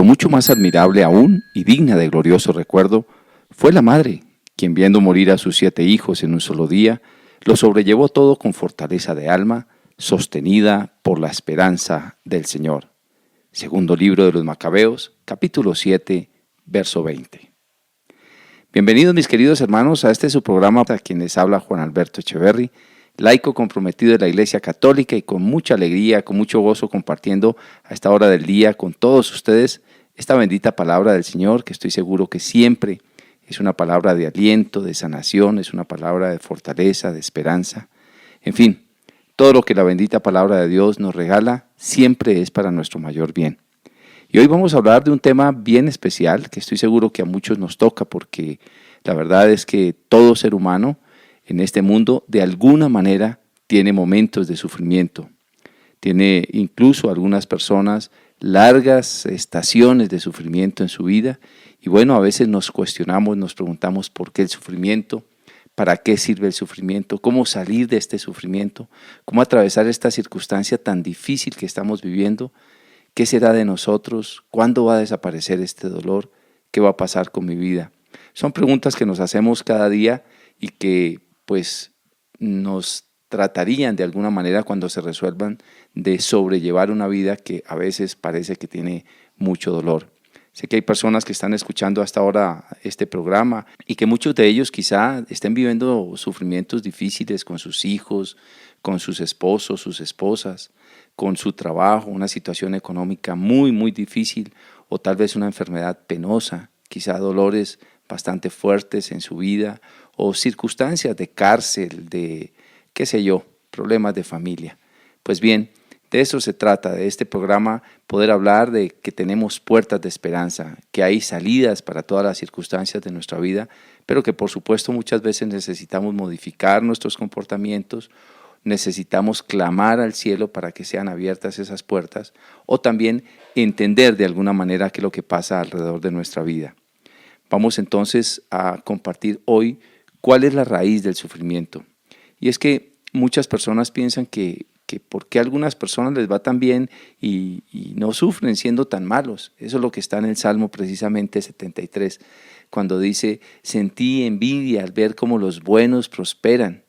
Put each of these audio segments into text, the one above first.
Pero mucho más admirable aún y digna de glorioso recuerdo fue la madre, quien viendo morir a sus 7 hijos en un solo día, lo sobrellevó todo con fortaleza de alma, sostenida por la esperanza del Señor. Segundo libro de los Macabeos, capítulo 7, verso 20. Bienvenidos mis queridos hermanos a este su programa, a quien les habla Juan Alberto Echeverry, laico comprometido de la Iglesia Católica y con mucha alegría, con mucho gozo compartiendo a esta hora del día con todos ustedes esta bendita palabra del Señor, que estoy seguro que siempre es una palabra de aliento, de sanación, es una palabra de fortaleza, de esperanza. En fin, todo lo que la bendita palabra de Dios nos regala siempre es para nuestro mayor bien. Y hoy vamos a hablar de un tema bien especial que estoy seguro que a muchos nos toca, porque la verdad es que todo ser humano en este mundo de alguna manera tiene momentos de sufrimiento. Tiene incluso algunas personas largas estaciones de sufrimiento en su vida y bueno, a veces nos cuestionamos, nos preguntamos por qué el sufrimiento, para qué sirve el sufrimiento, cómo salir de este sufrimiento, cómo atravesar esta circunstancia tan difícil que estamos viviendo, qué será de nosotros, cuándo va a desaparecer este dolor, qué va a pasar con mi vida. Son preguntas que nos hacemos cada día y que pues nos tratarían de alguna manera cuando se resuelvan de sobrellevar una vida que a veces parece que tiene mucho dolor. Sé que hay personas que están escuchando hasta ahora este programa y que muchos de ellos quizá estén viviendo sufrimientos difíciles con sus hijos, con sus esposos, sus esposas, con su trabajo, una situación económica muy difícil o tal vez una enfermedad penosa, quizá dolores bastante fuertes en su vida o circunstancias de cárcel, de qué sé yo, problemas de familia. Pues bien, de eso se trata, de este programa, poder hablar de que tenemos puertas de esperanza, que hay salidas para todas las circunstancias de nuestra vida, pero que por supuesto muchas veces necesitamos modificar nuestros comportamientos, necesitamos clamar al cielo para que sean abiertas esas puertas, o también entender de alguna manera qué es lo que pasa alrededor de nuestra vida. Vamos entonces a compartir hoy cuál es la raíz del sufrimiento. Y es que muchas personas piensan que por qué a algunas personas les va tan bien y no sufren siendo tan malos. Eso es lo que está en el Salmo precisamente 73, cuando dice, sentí envidia al ver cómo los buenos prosperan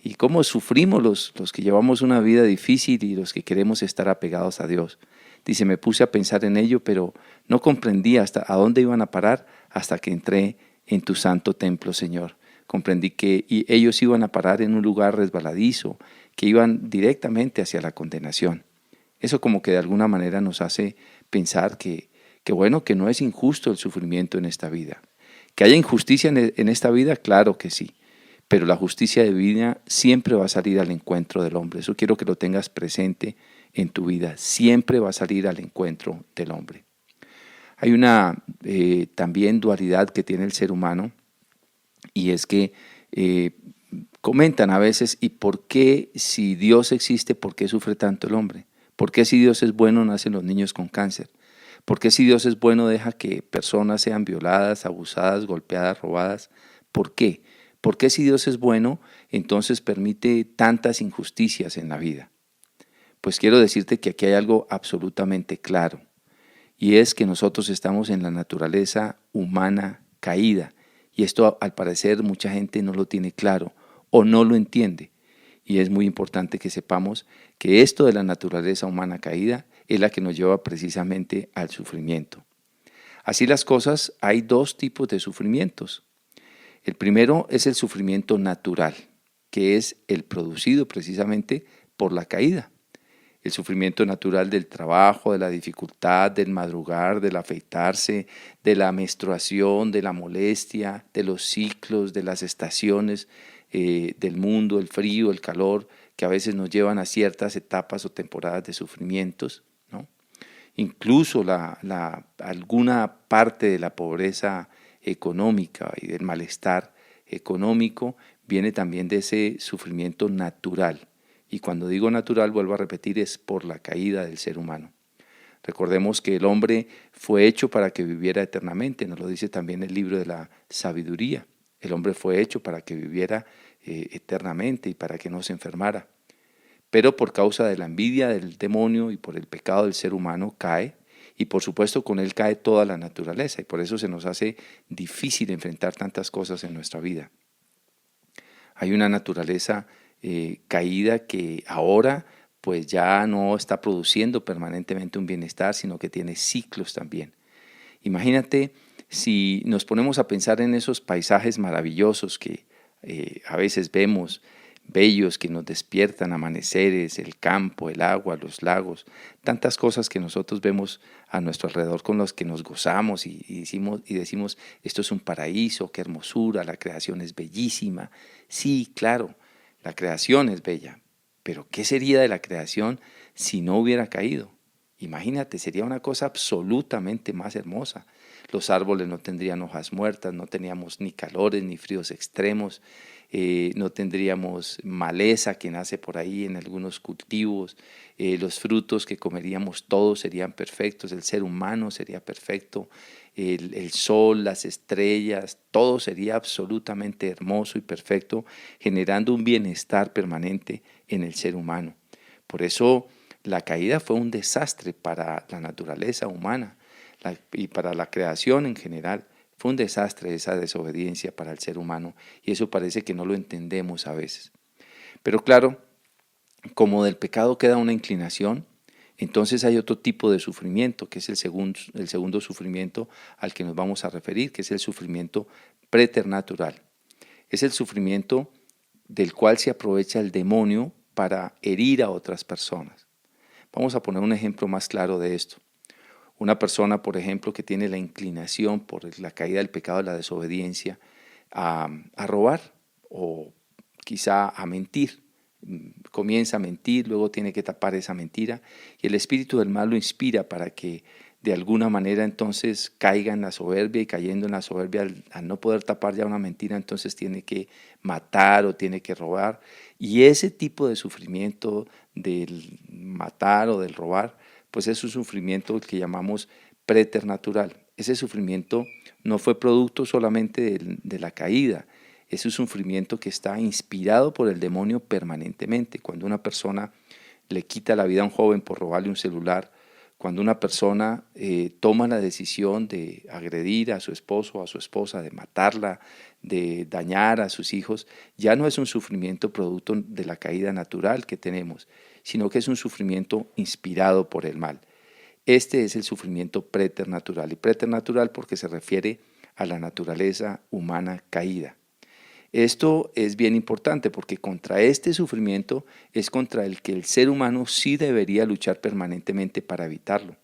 y cómo sufrimos los que llevamos una vida difícil y los que queremos estar apegados a Dios. Dice, me puse a pensar en ello, pero no comprendí hasta a dónde iban a parar hasta que entré en tu santo templo, Señor. Comprendí que ellos iban a parar en un lugar resbaladizo, que iban directamente hacia la condenación. Eso como que de alguna manera nos hace pensar que bueno, que no es injusto el sufrimiento en esta vida. Que haya injusticia en esta vida, claro que sí, pero la justicia divina siempre va a salir al encuentro del hombre. Eso quiero que lo tengas presente en tu vida, siempre va a salir al encuentro del hombre. Hay una también dualidad que tiene el ser humano, y es que comentan a veces, ¿y por qué si Dios existe, por qué sufre tanto el hombre? ¿Por qué si Dios es bueno nacen los niños con cáncer? ¿Por qué si Dios es bueno deja que personas sean violadas, abusadas, golpeadas, robadas? ¿Por qué? ¿Por qué si Dios es bueno, entonces permite tantas injusticias en la vida? Pues quiero decirte que aquí hay algo absolutamente claro, y es que nosotros estamos en la naturaleza humana caída, y esto al parecer mucha gente no lo tiene claro o no lo entiende. Y es muy importante que sepamos que esto de la naturaleza humana caída es la que nos lleva precisamente al sufrimiento. Así las cosas, hay 2 tipos de sufrimientos. El primero es el sufrimiento natural, que es el producido precisamente por la caída. El sufrimiento natural del trabajo, de la dificultad, del madrugar, del afeitarse, de la menstruación, de la molestia, de los ciclos, de las estaciones del mundo, el frío, el calor, que a veces nos llevan a ciertas etapas o temporadas de sufrimientos, ¿no? Incluso alguna parte de la pobreza económica y del malestar económico viene también de ese sufrimiento natural. Y cuando digo natural, vuelvo a repetir, es por la caída del ser humano. Recordemos que el hombre fue hecho para que viviera eternamente, nos lo dice también el libro de la sabiduría. El hombre fue hecho para que viviera eternamente y para que no se enfermara. Pero por causa de la envidia del demonio y por el pecado del ser humano cae Y por supuesto con Él cae toda la naturaleza y por eso se nos hace difícil enfrentar tantas cosas en nuestra vida. Hay una naturaleza caída que ahora pues ya no está produciendo permanentemente un bienestar, sino que tiene ciclos también. Imagínate si nos ponemos a pensar en esos paisajes maravillosos que a veces vemos, bellos, que nos despiertan, amaneceres, el campo, el agua, los lagos, tantas cosas que nosotros vemos a nuestro alrededor con los que nos gozamos y decimos, esto es un paraíso, qué hermosura, la creación es bellísima. Sí, claro, la creación es bella, pero ¿qué sería de la creación si no hubiera caído? Imagínate, sería una cosa absolutamente más hermosa. Los árboles no tendrían hojas muertas, no teníamos ni calores ni fríos extremos, no tendríamos maleza que nace por ahí en algunos cultivos, los frutos que comeríamos todos serían perfectos, el ser humano sería perfecto, el sol, las estrellas, todo sería absolutamente hermoso y perfecto, generando un bienestar permanente en el ser humano. Por eso la caída fue un desastre para la naturaleza humana y para la creación en general. Fue un desastre esa desobediencia para el ser humano y eso parece que no lo entendemos a veces. Pero claro, como del pecado queda una inclinación, entonces hay otro tipo de sufrimiento, que es el segundo sufrimiento al que nos vamos a referir, que es el sufrimiento preternatural. Es el sufrimiento del cual se aprovecha el demonio para herir a otras personas. Vamos a poner un ejemplo más claro de esto. Una persona, por ejemplo, que tiene la inclinación por la caída del pecado de la desobediencia a robar o quizá a mentir. Comienza a mentir, luego tiene que tapar esa mentira y el espíritu del mal lo inspira para que de alguna manera entonces caiga en la soberbia y cayendo en la soberbia al no poder tapar ya una mentira, entonces tiene que matar o tiene que robar. Y ese tipo de sufrimiento del matar o del robar, pues es un sufrimiento que llamamos preternatural. Ese sufrimiento no fue producto solamente de la caída, es un sufrimiento que está inspirado por el demonio permanentemente. Cuando una persona le quita la vida a un joven por robarle un celular, cuando una persona toma la decisión de agredir a su esposo o a su esposa, de matarla, de dañar a sus hijos, ya no es un sufrimiento producto de la caída natural que tenemos, sino que es un sufrimiento inspirado por el mal. Este es el sufrimiento preternatural, y preternatural porque se refiere a la naturaleza humana caída. Esto es bien importante porque contra este sufrimiento es contra el que el ser humano sí debería luchar permanentemente para evitarlo.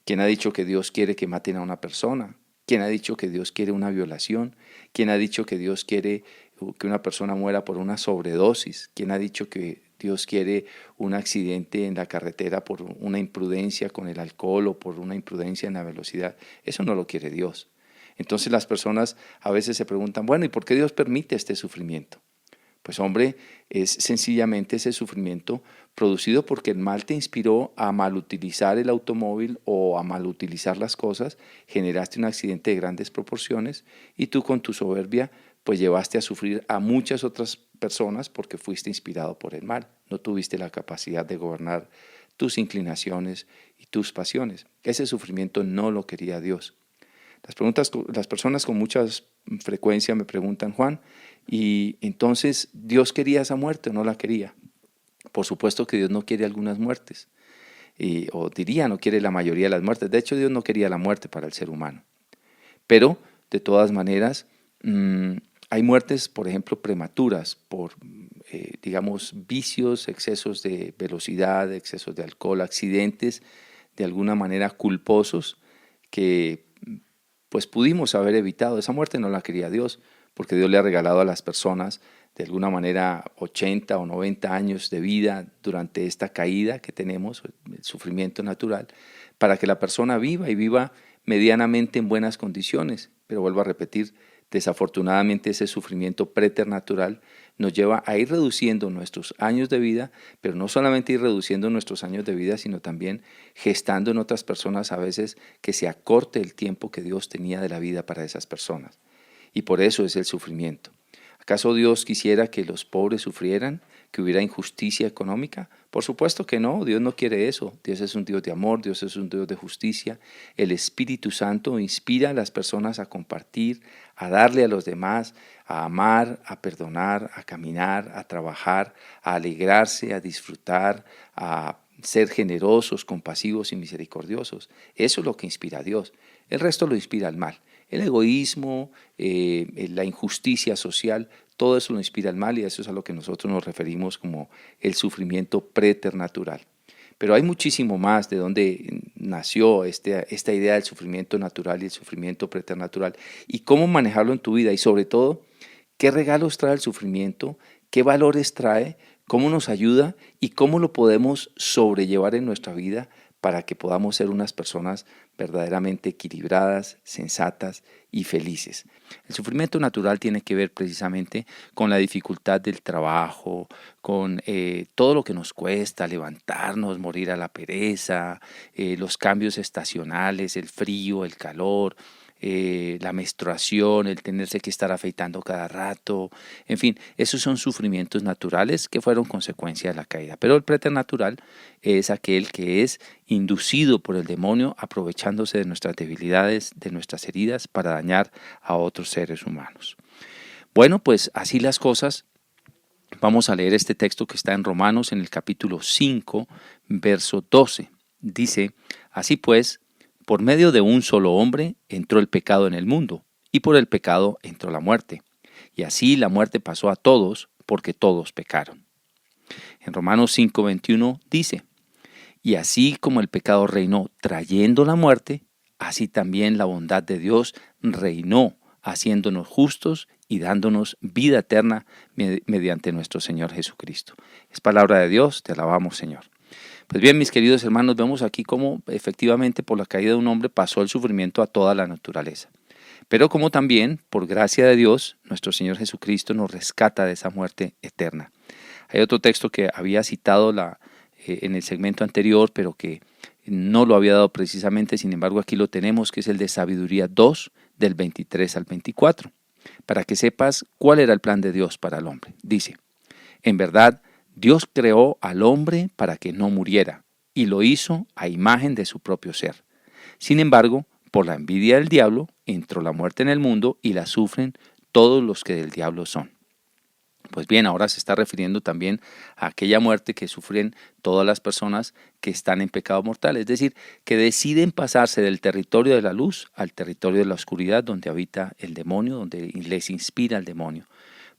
¿Quién ha dicho que Dios quiere que maten a una persona? ¿Quién ha dicho que Dios quiere una violación? ¿Quién ha dicho que Dios quiere que una persona muera por una sobredosis? ¿Quién ha dicho que Dios quiere un accidente en la carretera por una imprudencia con el alcohol o por una imprudencia en la velocidad? Eso no lo quiere Dios. Entonces las personas a veces se preguntan, bueno, ¿y por qué Dios permite este sufrimiento? Pues hombre, es sencillamente ese sufrimiento producido porque el mal te inspiró a malutilizar el automóvil o a malutilizar las cosas, generaste un accidente de grandes proporciones y tú con tu soberbia pues llevaste a sufrir a muchas otras personas porque fuiste inspirado por el mal. No tuviste la capacidad de gobernar tus inclinaciones y tus pasiones. Ese sufrimiento no lo quería Dios. Las personas con mucha frecuencia me preguntan, Juan, ¿y entonces Dios quería esa muerte o no la quería? Por supuesto que Dios no quiere algunas muertes, o diría no quiere la mayoría de las muertes. De hecho, Dios no quería la muerte para el ser humano. Pero, de todas maneras, hay muertes, por ejemplo, prematuras por, digamos, vicios, excesos de velocidad, excesos de alcohol, accidentes de alguna manera culposos que pues pudimos haber evitado. Esa muerte no la quería Dios, porque Dios le ha regalado a las personas de alguna manera 80 o 90 años de vida durante esta caída que tenemos, el sufrimiento natural, para que la persona viva y viva medianamente en buenas condiciones. Pero vuelvo a repetir, desafortunadamente ese sufrimiento preternatural nos lleva a ir reduciendo nuestros años de vida, pero no solamente ir reduciendo nuestros años de vida, sino también gestando en otras personas a veces que se acorte el tiempo que Dios tenía de la vida para esas personas. Y por eso es el sufrimiento. ¿Acaso Dios quisiera que los pobres sufrieran, que hubiera injusticia económica? Por supuesto que no, Dios no quiere eso. Dios es un Dios de amor, Dios es un Dios de justicia. El Espíritu Santo inspira a las personas a compartir, a darle a los demás, a amar, a perdonar, a caminar, a trabajar, a alegrarse, a disfrutar, a ser generosos, compasivos y misericordiosos. Eso es lo que inspira a Dios. El resto lo inspira el mal. El egoísmo, la injusticia social, todo eso lo inspira el mal y a eso es a lo que nosotros nos referimos como el sufrimiento preternatural. Pero hay muchísimo más de dónde nació esta idea del sufrimiento natural y el sufrimiento preternatural y cómo manejarlo en tu vida y sobre todo, qué regalos trae el sufrimiento, qué valores trae, cómo nos ayuda y cómo lo podemos sobrellevar en nuestra vida para que podamos ser unas personas verdaderamente equilibradas, sensatas y felices. El sufrimiento natural tiene que ver precisamente con la dificultad del trabajo, con todo lo que nos cuesta levantarnos, morir a la pereza, los cambios estacionales, el frío, el calor, la menstruación, el tenerse que estar afeitando cada rato, en fin, esos son sufrimientos naturales que fueron consecuencia de la caída. Pero el preternatural es aquel que es inducido por el demonio aprovechándose de nuestras debilidades, de nuestras heridas para dañar a otros seres humanos. Bueno, pues así las cosas. Vamos a leer este texto que está en Romanos en el capítulo 5, verso 12. Dice, así pues, por medio de un solo hombre entró el pecado en el mundo, y por el pecado entró la muerte. Y así la muerte pasó a todos, porque todos pecaron. En Romanos 5:21 dice, y así como el pecado reinó trayendo la muerte, así también la bondad de Dios reinó, haciéndonos justos y dándonos vida eterna mediante nuestro Señor Jesucristo. Es palabra de Dios, te alabamos, Señor. Pues bien, mis queridos hermanos, vemos aquí cómo efectivamente por la caída de un hombre pasó el sufrimiento a toda la naturaleza. Pero como también, por gracia de Dios, nuestro Señor Jesucristo nos rescata de esa muerte eterna. Hay otro texto que había citado en el segmento anterior, pero que no lo había dado precisamente, sin embargo aquí lo tenemos, que es el de Sabiduría 2, del 23 al 24, para que sepas cuál era el plan de Dios para el hombre. Dice, en verdad, Dios creó al hombre para que no muriera, y lo hizo a imagen de su propio ser. Sin embargo, por la envidia del diablo, entró la muerte en el mundo y la sufren todos los que del diablo son. Pues bien, ahora se está refiriendo también a aquella muerte que sufren todas las personas que están en pecado mortal, es decir, que deciden pasarse del territorio de la luz al territorio de la oscuridad donde habita el demonio, donde les inspira el demonio.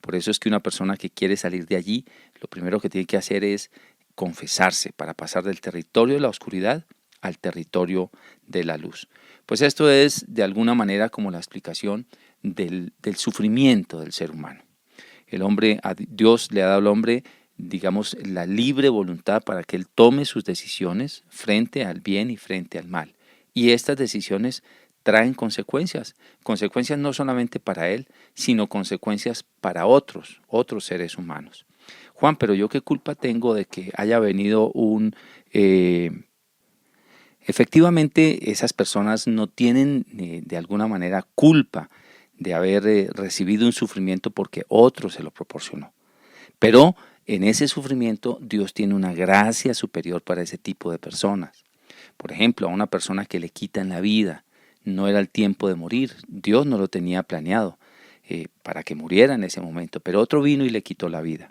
Por eso es que una persona que quiere salir de allí, lo primero que tiene que hacer es confesarse para pasar del territorio de la oscuridad al territorio de la luz. Pues esto es de alguna manera como la explicación del sufrimiento del ser humano. Dios le ha dado al hombre, digamos, la libre voluntad para que él tome sus decisiones frente al bien y frente al mal. Y estas decisiones traen consecuencias no solamente para él, sino consecuencias para otros seres humanos. Juan, pero yo qué culpa tengo de que haya venido Efectivamente, esas personas no tienen de alguna manera culpa de haber recibido un sufrimiento porque otro se lo proporcionó. Pero en ese sufrimiento Dios tiene una gracia superior para ese tipo de personas. Por ejemplo, a una persona que le quitan la vida, no era el tiempo de morir, Dios no lo tenía planeado para que muriera en ese momento, pero otro vino y le quitó la vida.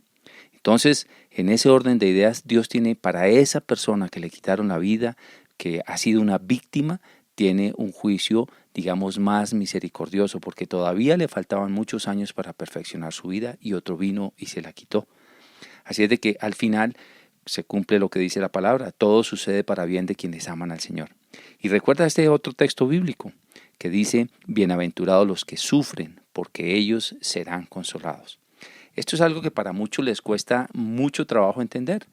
Entonces, en ese orden de ideas, Dios tiene para esa persona que le quitaron la vida, que ha sido una víctima, tiene un juicio, digamos, más misericordioso, porque todavía le faltaban muchos años para perfeccionar su vida y otro vino y se la quitó. Así es de que al final se cumple lo que dice la palabra, todo sucede para bien de quienes aman al Señor. Y recuerda este otro texto bíblico que dice, bienaventurados los que sufren, porque ellos serán consolados. Esto es algo que para muchos les cuesta mucho trabajo entender,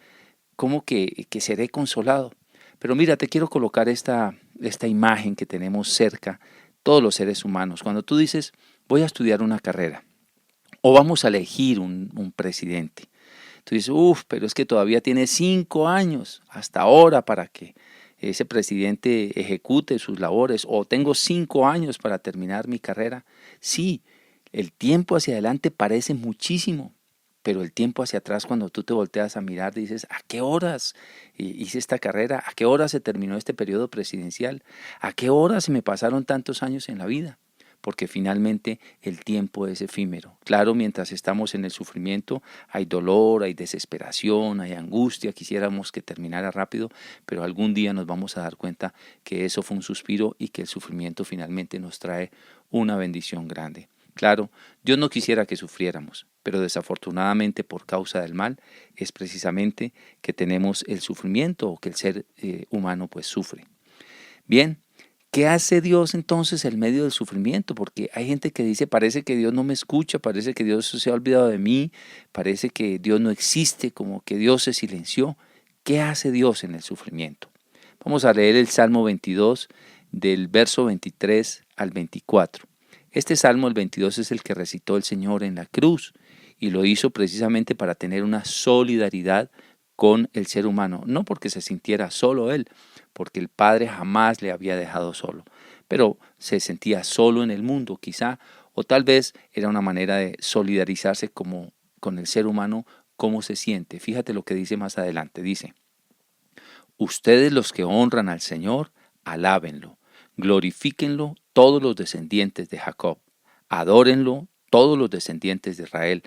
¿cómo que seré consolado? Pero mira, te quiero colocar esta imagen que tenemos cerca, todos los seres humanos. Cuando tú dices, voy a estudiar una carrera o vamos a elegir un presidente, tú dices, pero es que todavía tiene 5 años hasta ahora para que ese presidente ejecute sus labores, o tengo 5 años para terminar mi carrera. Sí, el tiempo hacia adelante parece muchísimo, pero el tiempo hacia atrás, cuando tú te volteas a mirar, dices, ¿a qué horas hice esta carrera? ¿A qué horas se terminó este periodo presidencial? ¿A qué horas se me pasaron tantos años en la vida? Porque finalmente el tiempo es efímero. Claro, mientras estamos en el sufrimiento hay dolor, hay desesperación, hay angustia, quisiéramos que terminara rápido, pero algún día nos vamos a dar cuenta que eso fue un suspiro y que el sufrimiento finalmente nos trae una bendición grande. Claro, Dios no quisiera que sufriéramos, pero desafortunadamente por causa del mal es precisamente que tenemos el sufrimiento o que el ser humano pues sufre. Bien, ¿qué hace Dios entonces en medio del sufrimiento? Porque hay gente que dice, parece que Dios no me escucha, parece que Dios se ha olvidado de mí, parece que Dios no existe, como que Dios se silenció. ¿Qué hace Dios en el sufrimiento? Vamos a leer el Salmo 22 del verso 23 al 24. Este Salmo, el 22, es el que recitó el Señor en la cruz y lo hizo precisamente para tener una solidaridad con el ser humano, no porque se sintiera solo él, porque el Padre jamás le había dejado solo, pero se sentía solo en el mundo quizá, o tal vez era una manera de solidarizarse como con el ser humano, cómo se siente. Fíjate lo que dice más adelante, dice, ustedes los que honran al Señor, alábenlo, glorifíquenlo todos los descendientes de Jacob, adórenlo todos los descendientes de Israel,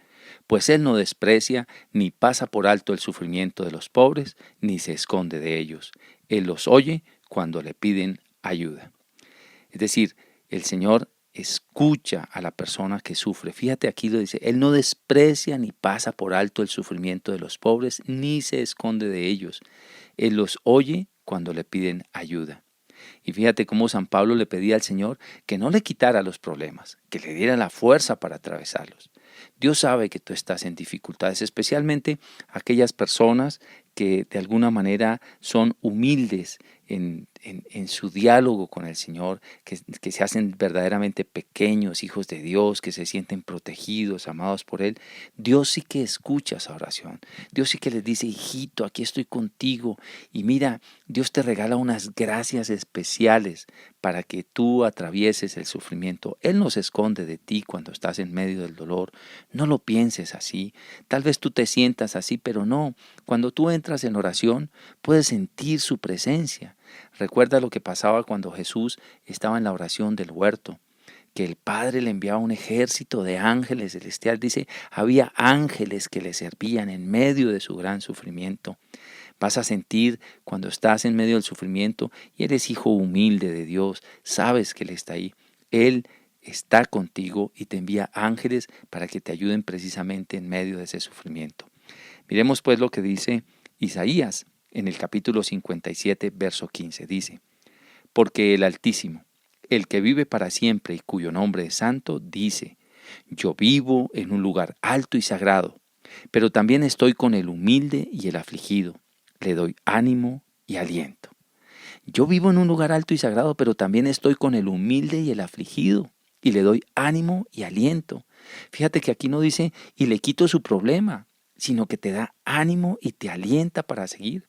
pues Él no desprecia ni pasa por alto el sufrimiento de los pobres, ni se esconde de ellos. Él los oye cuando le piden ayuda. Es decir, el Señor escucha a la persona que sufre. Fíjate, aquí lo dice, Él no desprecia ni pasa por alto el sufrimiento de los pobres, ni se esconde de ellos. Él los oye cuando le piden ayuda. Y fíjate cómo San Pablo le pedía al Señor que no le quitara los problemas, que le diera la fuerza para atravesarlos. Dios sabe que tú estás en dificultades, especialmente aquellas personas que de alguna manera son humildes en su diálogo con el Señor, que se hacen verdaderamente pequeños, hijos de Dios, que se sienten protegidos, amados por Él. Dios sí que escucha esa oración. Dios sí que les dice, hijito, aquí estoy contigo. Y mira, Dios te regala unas gracias especiales para que tú atravieses el sufrimiento. Él no se esconde de ti cuando estás en medio del dolor. No lo pienses así. Tal vez tú te sientas así, pero no. Cuando tú entras en oración, puedes sentir su presencia. Recuerda lo que pasaba cuando Jesús estaba en la oración del huerto, que el Padre le enviaba un ejército de ángeles celestiales. Dice, había ángeles que le servían en medio de su gran sufrimiento. Vas a sentir cuando estás en medio del sufrimiento y eres hijo humilde de Dios, sabes que Él está ahí. Él está contigo y te envía ángeles para que te ayuden precisamente en medio de ese sufrimiento. Miremos pues lo que dice Isaías en el capítulo 57, verso 15. Dice, porque el Altísimo, el que vive para siempre y cuyo nombre es santo, dice, yo vivo en un lugar alto y sagrado, pero también estoy con el humilde y el afligido. Le doy ánimo y aliento. Yo vivo en un lugar alto y sagrado, pero también estoy con el humilde y el afligido, y le doy ánimo y aliento. Fíjate que aquí no dice, y le quito su problema, sino que te da ánimo y te alienta para seguir.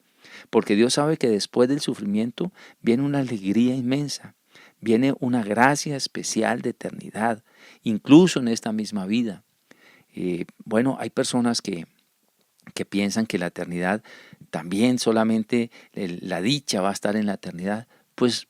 Porque Dios sabe que después del sufrimiento viene una alegría inmensa, viene una gracia especial de eternidad, incluso en esta misma vida. Bueno, hay personas que piensan que la eternidad también solamente la dicha va a estar en la eternidad. Pues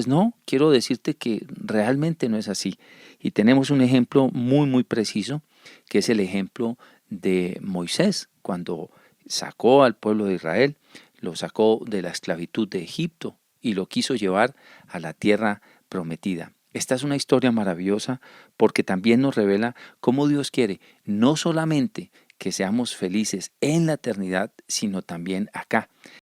no, quiero decirte que realmente no es así. Y tenemos un ejemplo muy, muy preciso, que es el ejemplo de Moisés, cuando sacó al pueblo de Israel, lo sacó de la esclavitud de Egipto y lo quiso llevar a la tierra prometida. Esta es una historia maravillosa porque también nos revela cómo Dios quiere no solamente que seamos felices en la eternidad, sino también acá.